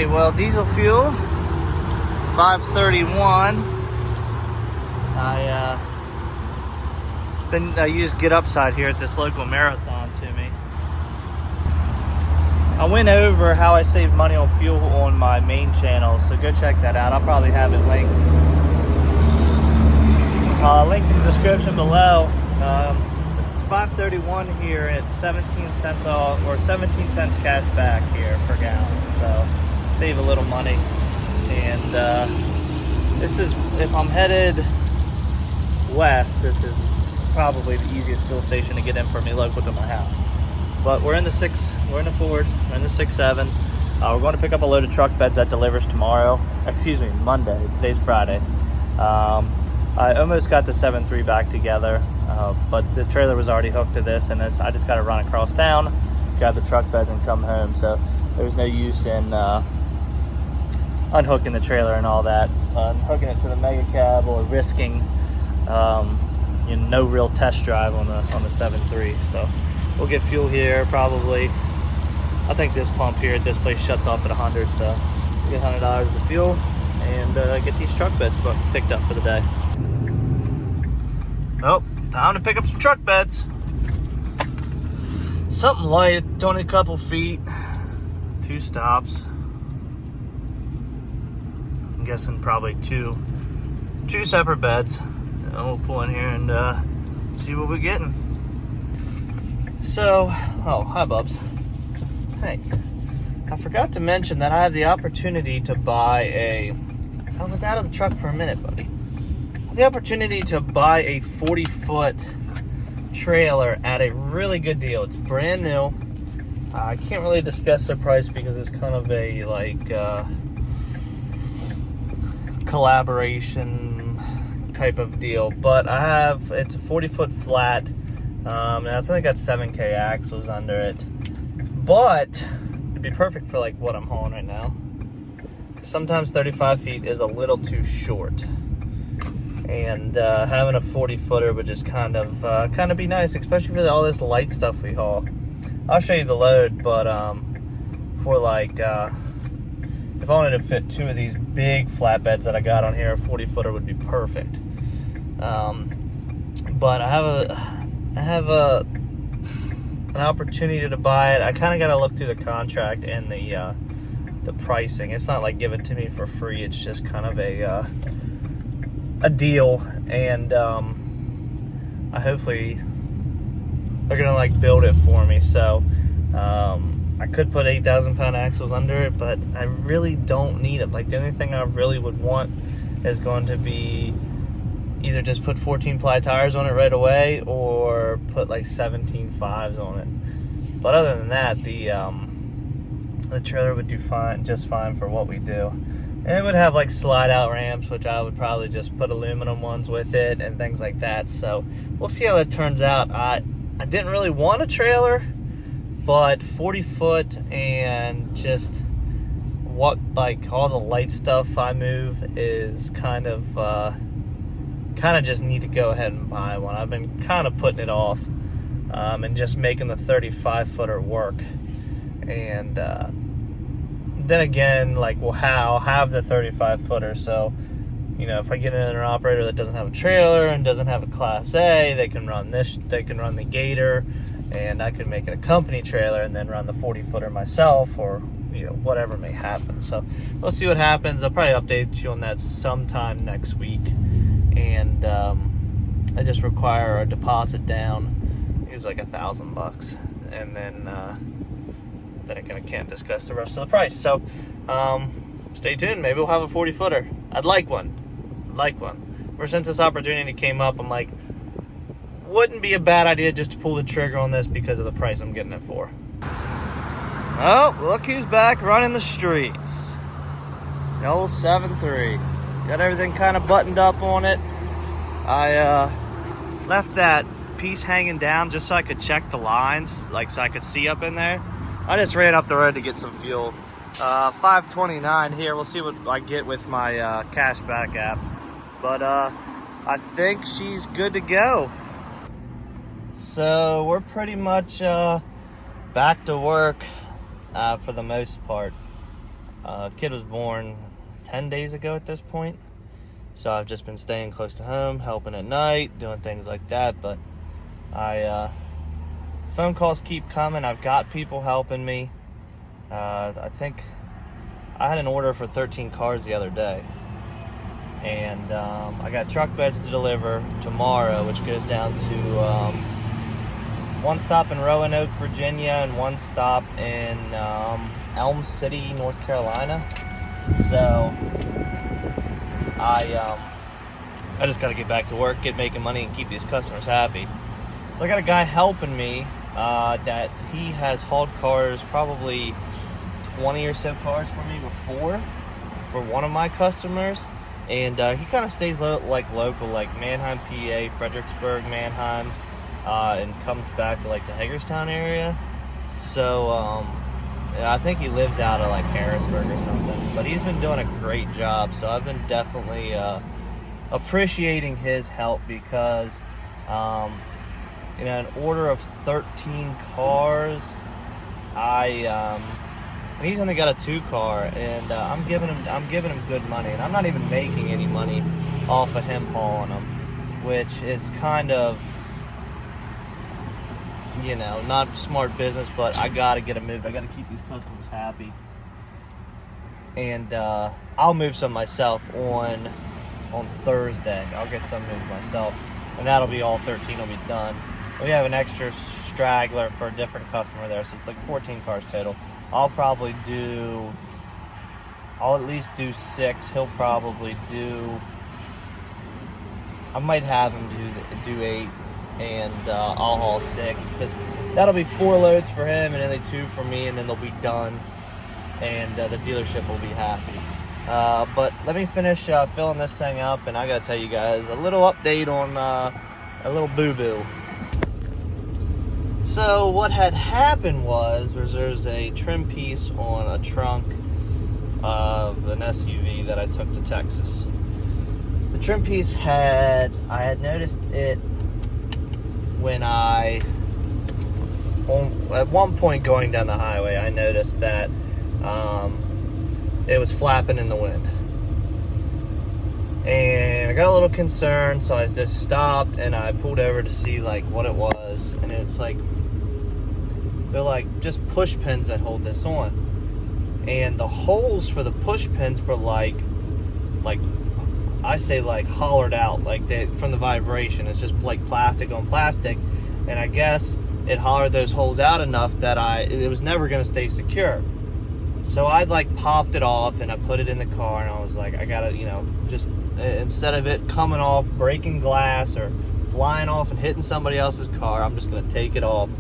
right, well, diesel fuel, 531. I used Get Upside here at this local marathon to me. I went over how I save money on fuel on my main channel, so go check that out. I'll probably have it linked. Linked in the description below. This is 531 here. It's 17 cents off, or 17 cents cash back here per gallon. So save a little money. And this is, if I'm headed west, this is probably the easiest fuel station to get in for me local to my house. But we're in the Ford, we're in the 6.7. We're going to pick up a load of truck beds that delivers tomorrow. Excuse me, Monday. Today's Friday. I almost got the 7.3 back together, but the trailer was already hooked to this, and I just got to run across town, grab the truck beds, and come home. So there's no use in unhooking the trailer and all that, hooking it to the mega cab, or risking no real test drive on the 7.3. So we'll get fuel here probably. I think this pump here at this place shuts off at 100, so we'll get $100 of fuel and get these truck beds picked up for the day. Oh, time to pick up some truck beds. Something light, only a couple feet, 2 stops. I'm guessing probably two separate beds. And we'll pull in here and see what we're getting. So, oh, hi Bubs. Hey, I forgot to mention that I have the opportunity to buy I was out of the truck for a minute, buddy. I have the opportunity to buy a 40-foot trailer at a really good deal. It's brand new. I can't really discuss the price because it's kind of a collaboration type of deal. But it's a 40-foot flat. And I think got 7K axles under it. But it'd be perfect for like what I'm hauling right now. Sometimes 35 feet is a little too short. And having a 40-footer would just kind of be nice, especially for all this light stuff we haul. I'll show you the load, but for like, if I wanted to fit 2 of these big flatbeds that I got on here, a 40-footer would be perfect. But I have an opportunity to buy it. I kind of got to look through the contract and the pricing. It's not like give it to me for free. It's just kind of a deal, and hopefully they're gonna like build it for me. So I could put 8,000-pound axles under it, but I really don't need it. Like, the only thing I really would want is going to be either just put 14-ply tires on it right away, or put like 17.5s on it. But other than that, the trailer would do just fine for what we do. And it would have like slide out ramps, which I would probably just put aluminum ones with it and things like that. So we'll see how that turns out. I didn't really want a trailer, but 40 foot and just what, like, all the light stuff I move is kind of just need to go ahead and buy one. I've been kind of putting it off and just making the 35-footer work. And then again, like, well, I'll have the 35-footer, so, you know, if I get in an operator that doesn't have a trailer and doesn't have a Class A, they can run the Gator, and I can make it a company trailer and then run the 40-footer myself, or, you know, whatever may happen. So we'll see what happens. I'll probably update you on that sometime next week. And I just require a deposit down. It's like $1,000, and then I can't discuss the rest of the price. So stay tuned. Maybe we'll have a 40-footer. I'd like one. Ever since this opportunity came up, I'm like, wouldn't be a bad idea just to pull the trigger on this because of the price I'm getting it for. Oh, look who's back running the streets. The old 7.3. Got everything kind of buttoned up on it. I left that piece hanging down just so I could check the lines, like so I could see up in there. I just ran up the road to get some fuel. 529 here. We'll see what I get with my cashback app. But I think she's good to go. So we're pretty much back to work for the most part. Kid was born 10 days ago at this point. So I've just been staying close to home, helping at night, doing things like that. But phone calls keep coming. I've got people helping me. I think I had an order for 13 cars the other day. And I got truck beds to deliver tomorrow, which goes down to one stop in Roanoke, Virginia, and one stop in Elm City, North Carolina. So I just got to get back to work, get making money, and keep these customers happy. So I got a guy helping me that he has hauled cars, probably 20 or so cars for me before, for one of my customers. And he kind of stays local, like Manheim, PA, Fredericksburg, Manheim, and comes back to like the Hagerstown area. So I think he lives out of like Harrisburg or something. But he's been doing a great job. So I've been definitely appreciating his help because an order of 13 cars, and he's only got a 2-car, and I'm giving him good money, and I'm not even making any money off of him hauling them, which is kind of, not smart business, but I gotta get them moved. I gotta keep these customers happy, and I'll move some myself on Thursday. I'll get some moved myself, and that'll be all 13 will be done. We have an extra straggler for a different customer there, so it's like 14 cars total. I'll at least do 6. He'll probably I might have him do 8, and I'll haul 6, because that'll be 4 loads for him and only 2 for me, and then they'll be done, and the dealership will be happy. But let me finish filling this thing up, and I gotta tell you guys a little update on a little boo-boo. So what had happened was there's a trim piece on a trunk of an SUV that I took to Texas. The trim piece I had noticed it when at one point going down the highway, I noticed that it was flapping in the wind. And I got a little concerned, so I just stopped and I pulled over to see like what it was, and it's like they're like just push pins that hold this on, and the holes for the push pins were like I say like hollowed out, like from the vibration. It's just like plastic on plastic, and I guess it hollered those holes out enough that it was never going to stay secure. So I like popped it off and I put it in the car, and I was like, I gotta, just instead of it coming off, breaking glass or flying off and hitting somebody else's car, I'm just gonna take it off,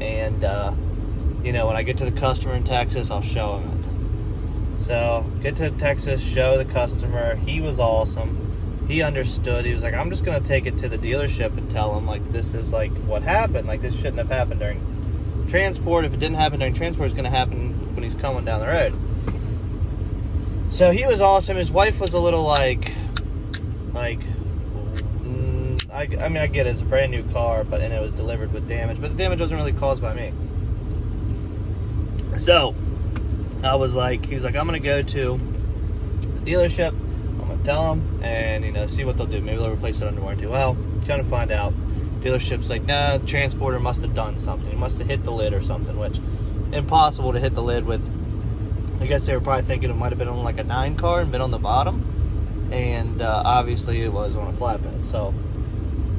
and when I get to the customer in Texas, I'll show him it. So get to Texas, show the customer. He was awesome. He understood. He was like, I'm just gonna take it to the dealership and tell him like this is like what happened. Like this shouldn't have happened during transport. If it didn't happen during transport, it's gonna happen when he's coming down the road. So he was awesome. His wife was a little I get it, it's a brand new car, and it was delivered with damage, but the damage wasn't really caused by me. So I was like, he was like, I'm gonna go to the dealership, I'm gonna tell them, and see what they'll do. Maybe they'll replace it under warranty. Well, trying to find out, dealership's like, nah, the transporter must have done something. He must have hit the lid or something, which impossible to hit the lid with. I guess they were probably thinking it might have been on like a 9 car and been on the bottom, and obviously it was on a flatbed. So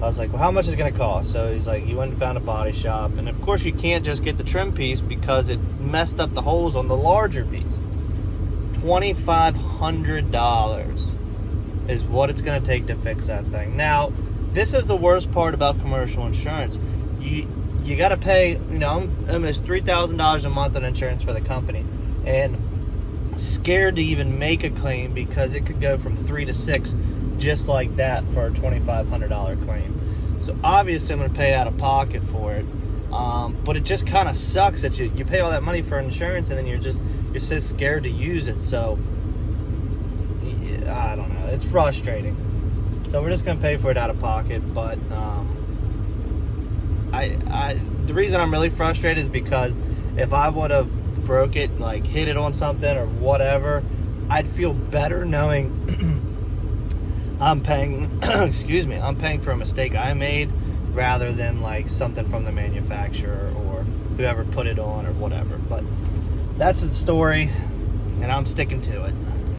I was like, well, how much is it going to cost? So he's like, he went and found a body shop, and of course you can't just get the trim piece because it messed up the holes on the larger piece. $2,500 is what it's going to take to fix that thing. Now, this is the worst part about commercial insurance. You got to pay, almost $3,000 a month in insurance for the company, and scared to even make a claim because it could go from 3 to 6 just like that for a $2,500 claim. So obviously I'm going to pay out of pocket for it, but it just kind of sucks that you pay all that money for insurance and then you're so scared to use it. So I don't know, it's frustrating. So we're just going to pay for it out of pocket. But the reason I'm really frustrated is because if I would have broke it, like hit it on something or whatever, I'd feel better knowing I'm paying, excuse me, I'm paying for a mistake I made rather than like something from the manufacturer or whoever put it on or whatever. But that's the story, and I'm sticking to it.